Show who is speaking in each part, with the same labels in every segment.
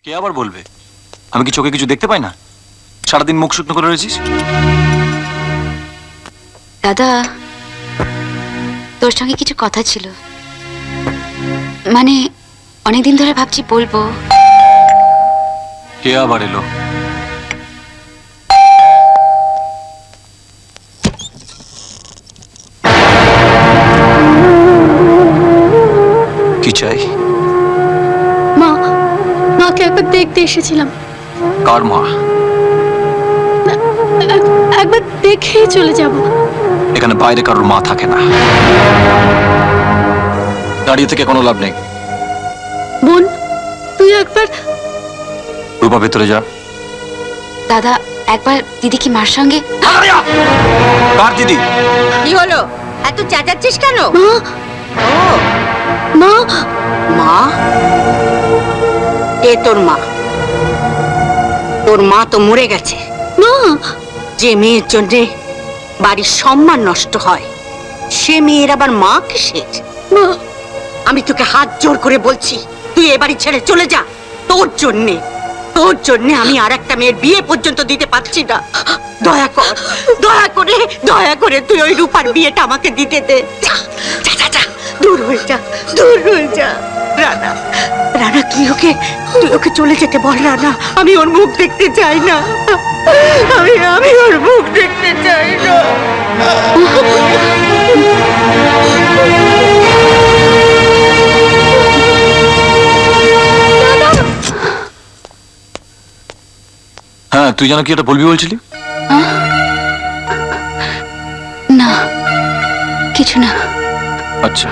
Speaker 1: কে আবার বলবে? আমি কি চোখে কিছু দেখতে পাই না? সারাদিন মুখ শুকনো করে রয়েছিস।
Speaker 2: দাদা, তোর সঙ্গে কিছু কথা ছিল, মানে অনেকদিন ধরে ভাবছি বলবো।
Speaker 1: কে আবার এলো? কি চাই?
Speaker 3: মাকে একবার দেখতে এসেছিলাম।
Speaker 1: কার মা?
Speaker 3: একবার দেখেই চলে যাব।
Speaker 1: এখানে বাইরে কারোর মা থাকে না। দাঁড়িয়ে থেকে কোনো লাভ নেই।
Speaker 3: বোন, তুই একবার।
Speaker 1: রূপা ভেতরে যা।
Speaker 2: দাদা, একবার দিদি কি মার সঙ্গে?
Speaker 1: কার দিদি?
Speaker 4: কি হলো, এত চেঁচাচ্ছিস কেন?
Speaker 3: মা,
Speaker 4: মা? কে তোর মা? তোর মা তো মরে গেছে।
Speaker 3: মা,
Speaker 4: যে মেয়ের জন্য বাড়ির সম্মান নষ্ট হয়, সে মেয়ের আবার মা কিসের?
Speaker 3: মা,
Speaker 4: আমি তোকে হাত জোর করে বলছি, তুই এ বাড়ি ছেড়ে চলে যা। তোর জন্যে আমি আর একটা মেয়ের বিয়ে পর্যন্ত দিতে পারছি না। দয়া কর, দয়া করে তুই ওই রূপার বিয়েটা আমাকে দিতে দে। যা, দূর হয়ে যা। রানা, তুই ওকে চলে যেতে বল। রানা, আমি ওর মুখ দেখতে চাই না। আমি ওর মুখ দেখতে চাই না।
Speaker 1: হ্যাঁ, তুই যেন কি এটা বলবি বলছিলি?
Speaker 2: না, কিছু না।
Speaker 1: আচ্ছা,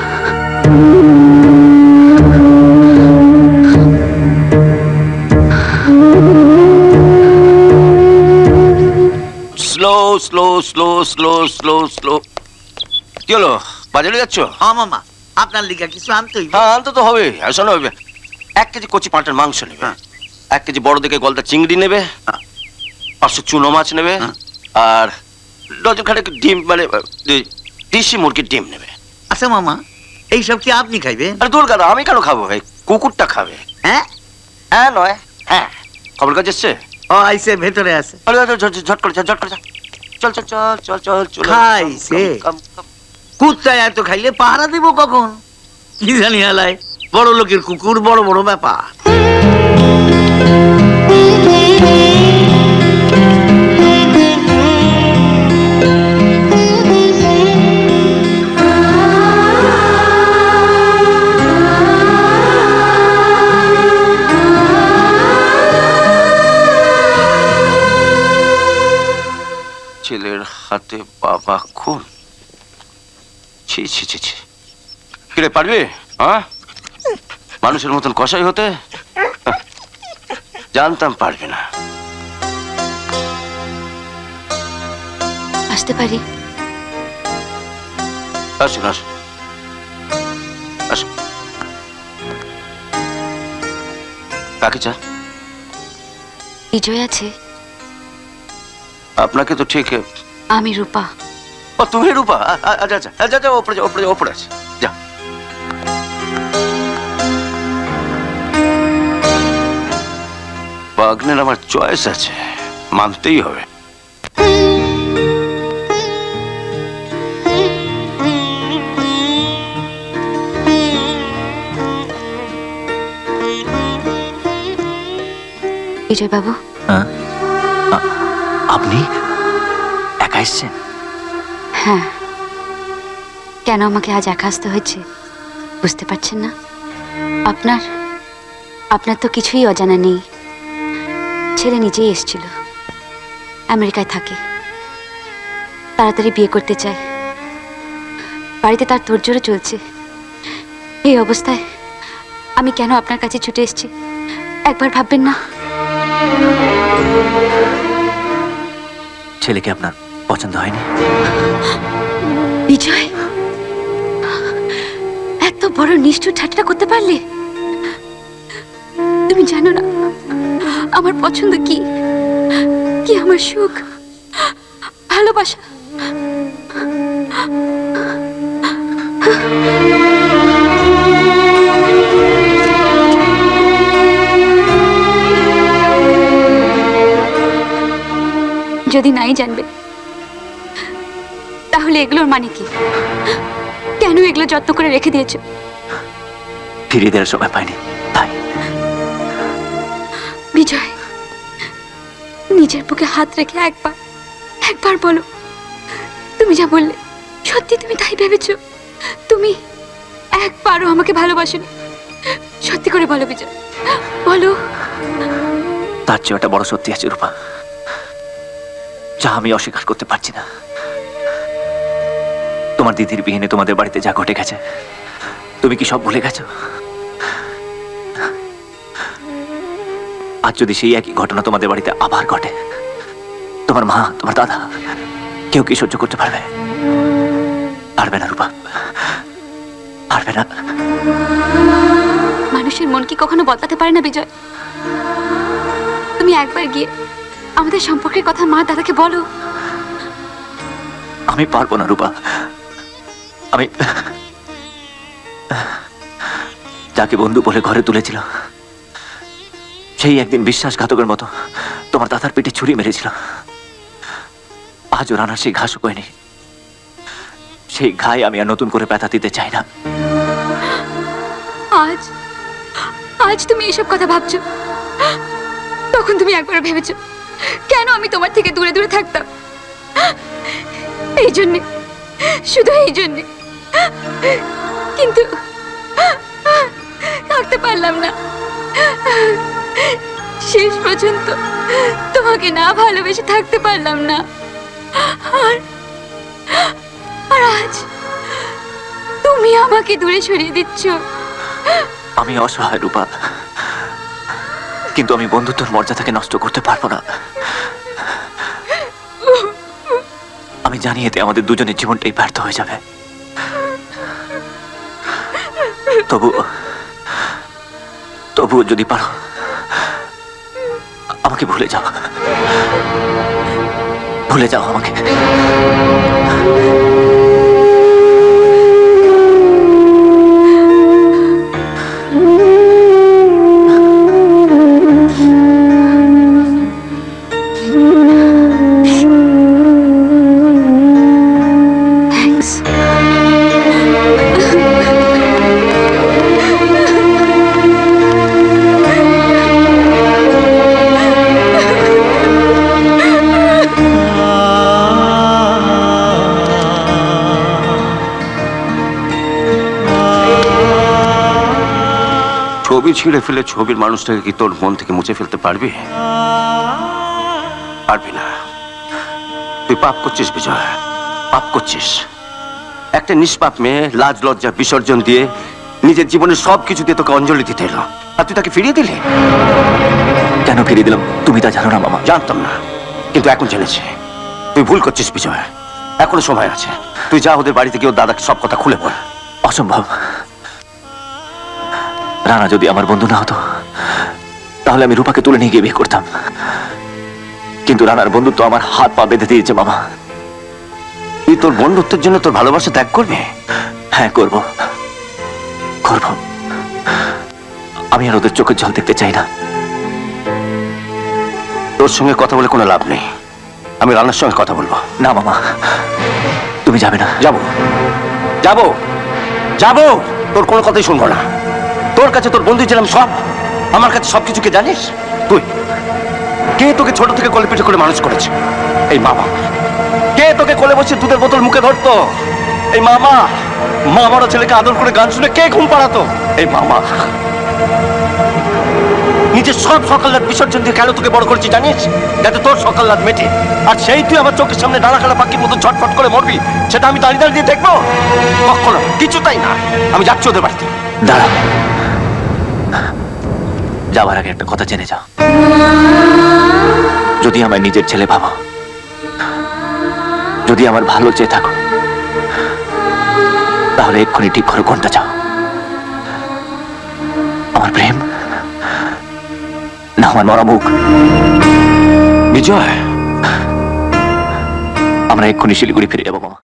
Speaker 5: slow slow slow slow slow slow. কি হলো, বাজারে যাচ্ছ?
Speaker 6: হ্যাঁ মামা, আপনার লিগা কিছু আনতেই।
Speaker 5: হ্যাঁ, আনতে তো হবে। শোনো, 1 কেজি কচি পাঁঠার মাংস নেবে, 1 কেজি বড় দেখে গলদা চিংড়ি নেবে, 500 চুনো মাছ নেবে, আর ডজন খানেক ডিম, মানে দেশি মুরগির ডিম নেবে।
Speaker 6: আচ্ছা মামা, এইসব কি আপনি খাইবেন?
Speaker 5: আরে দূর কেন, আমি কেন খাবো ভাই? কুকুরটা খাবে।
Speaker 6: হ্যাঁ
Speaker 5: হ্যাঁ নয় হ্যাঁ। খবর কাজ এসছে?
Speaker 6: ও আইসে, ভেতরে আছে।
Speaker 5: ঝট করে যা। চল।
Speaker 6: খাইছে? কুত্তায় এত খাইলে পাহারা দিব কখন? কি জানি হালায়, বড় লোকের কুকুর, বড় বড় ব্যাপার।
Speaker 5: ছেলের হাতে বাবা খুন। ছি। কিরে, পারবি? হ্যাঁ, মানুষের মতন কসাই হতে? জানতাম পারবি না।
Speaker 2: আসতে পারি?
Speaker 5: আসুন। কাকে চা?
Speaker 2: বিজয় আছে?
Speaker 5: আপনাকে তো ঠিক।
Speaker 2: আমি রূপা।
Speaker 5: ও, তুমি রূপা? আচ্ছা, ওপরে আছে, যা। বাগনের আমার চয়েস আছে, মানতেই হবে।
Speaker 2: বিজয় বাবু।
Speaker 7: আপনি একা এসছেন?
Speaker 2: হ্যাঁ, কেন আমাকে আজ একা আসতে হয়েছে বুঝতে পারছেন না? আপনার তো কিছুই অজানা নেই। ছেলে নিজেই এসেছিল, আমেরিকায় থাকে, তাড়াতাড়ি বিয়ে করতে চায়, বাড়িতে তার তোড়জোড় চলছে। এই অবস্থায় আমি কেন আপনার কাছে ছুটে এসেছি একবার ভাববেন না?
Speaker 7: ছেলেকে আপনার পছন্দ হয়নি?
Speaker 2: বিজয়, এত বড় নিষ্ঠুর ঠাট্টা করতে পারলে? তুমি জানো না আমার পছন্দ কি, কি আমার সুখ, ভালোবাসা। যদি নাই জানবে তাহলে এগুলোর মানে কি? কেন এগুলো যত্ন করে রেখে দিয়েছো?
Speaker 7: ফিরিয়ে দেওয়ার সময় পাইনি তাই।
Speaker 2: বিজয়, নিজের বুকে হাত রেখে একবার বলো, তুমি যা বললে সত্যি তুমি তাই ভেবেছো? তুমি একবারও আমাকে ভালোবাসোনি? সত্যি করে বলো বিজয়, বলো।
Speaker 7: তার চেয়ে একটা বড় সত্যি আছে রূপা, যা আমি অস্বীকার করতে পারছি না। তোমার দিদির বিয়ে নিয়ে তোমাদের বাড়িতে যা ঘটে গেছে, তুমি কি সব ভুলে গেছো? আজ যদি সেই একই ঘটনা তোমাদের বাড়িতে আবার ঘটে, তোমার মা, তোমার দাদা, কেউ কি সহ্য করতে পারবে? পারবে না রূপা, পারবে না।
Speaker 2: মানুষের মন কি কখনো বদলাতে পারে না বিজয়? তুমি একবার গিয়ে আমাদের সম্পর্কের কথা মা দাদাকে বলো।
Speaker 7: আমি পারবো না রূপা। আমি যাকে বন্ধু বলে ঘরে তুলেছিল, সেই একদিন বিশ্বাসঘাতকের মতো তোমার দাদার পেটে ছুরি মেরেছিল। আজও রানার সেই ঘাসও কয়নি। সেই ঘায়ে আমি আর নতুন করে ব্যথা দিতে চাই না।
Speaker 2: আজ তুমি এসব কথা ভাবছো? তখন তুমি একবার ভেবেছো কেন আমি তোমার থেকে দূরে দূরে থাকতাম? এই জন্যে, শুধু এই জন্যে। কিন্তু থাকতে পারলাম না। শেষ পর্যন্ত তোমাকে না ভালোবেসে থাকতে পারলাম না। আর আজ তুমি আমাকে দূরে সরিয়ে দিচ্ছ।
Speaker 7: আমি অসহায় রূপা, কিন্তু আমি বন্ধুত্বর মর্যাদাকে নষ্ট করতে পারবো না। আমি জানি এতে আমাদের দুজনের জীবনটাই ব্যর্থ হয়ে যাবে। তবুও যদি পারো আমাকে ভুলে যাও, ভুলে যাও আমাকে।
Speaker 5: ছবি ছিঁড়ে ফেলে ছবির মানুষটাকে কি তোর মন থেকে মুছে ফেলতে পারবি? পারবি না। তুই পাপ করছিস বিজয়, পাপ করছিস। একটা নিষ্পাপ মেয়ে লাজ লজ্জা বিসর্জন দিয়ে নিজের জীবনের সবকিছু দিয়ে তোকে অঞ্জলি দিতে এলো, আর তুই তাকে ফিরিয়ে দিলি।
Speaker 7: কেন ফিরিয়ে দিলাম তুমি তা জানো না মামা?
Speaker 5: জানতাম না, কিন্তু এখন জেনেছি। তুই ভুল করছিস বিজয়, এখনো সময় আছে। তুই যা ওদের বাড়িতে গিয়ে ওর দাদাকে সব কথা খুলে বল।
Speaker 7: অসম্ভব। রানা যদি আমার বন্ধু না হতো তাহলে আমি রূপাকে তুলে নিয়ে গিয়ে বিয়ে করতাম, কিন্তু রানার বন্ধুত্ব আমার হাত পা বেঁধে দিয়েছে মামা।
Speaker 5: তুই তোর বন্ধুত্বের জন্য তোর ভালোবাসা ত্যাগ করবি?
Speaker 7: হ্যাঁ করব, করব। আমি আর ওদের চোখের জল দেখতে চাই না।
Speaker 5: তোর সঙ্গে কথা বলে কোনো লাভ নেই, আমি রানার সঙ্গে কথা বলবো।
Speaker 7: না মামা, তুমি যাবে না?
Speaker 5: যাবো, যাবো, যাবো। তোর কোনো কথাই শুনবো না। তোর কাছে তোর বন্ধু ছিলাম সব, আমার কাছে সবকিছুকে জানিস তুই? কে তোকে ছোট থেকে কোলে পিঠে করে মানুষ করেছে? এই মামা। কে তোকে কোলে বসে দুধের বোতল মুখে ধরতো? এই মামা। মা বড় ছেলেকে আদর করে গান শুনে কে ঘুম পাড়াতো? এই মামা। নিজের সব সকাল রাত বিসর্জন দিয়ে কেন তোকে বড় করেছি জানিস? যাতে তোর সকাল রাত মেটে, আর সেই তুই আমার চোখের সামনে ডানা খাড়া পাখির মতো ঝটফট করে মরবি, সেটা আমি দাঁড়িয়ে দাঁড়িয়ে দেখবো? কখনো, কিছুটাই না। আমি যাচ্ছি ওদের বাড়িতে।
Speaker 7: দাঁড়া, যাওয়ার আগে একটা কথা জেনে যাও। যদি আমার নিজের ছেলে ভাবো, যদি আমার ভালো চেয়ে থাকো, তাহলে এক্ষুনি ঠিক করো কোনটা চাও, আমার প্রেম না আমার মরা মুখ?
Speaker 5: বিজয়,
Speaker 7: আমরা এক্ষুনি শিলিগুড়ি ফিরে যাবো মামা।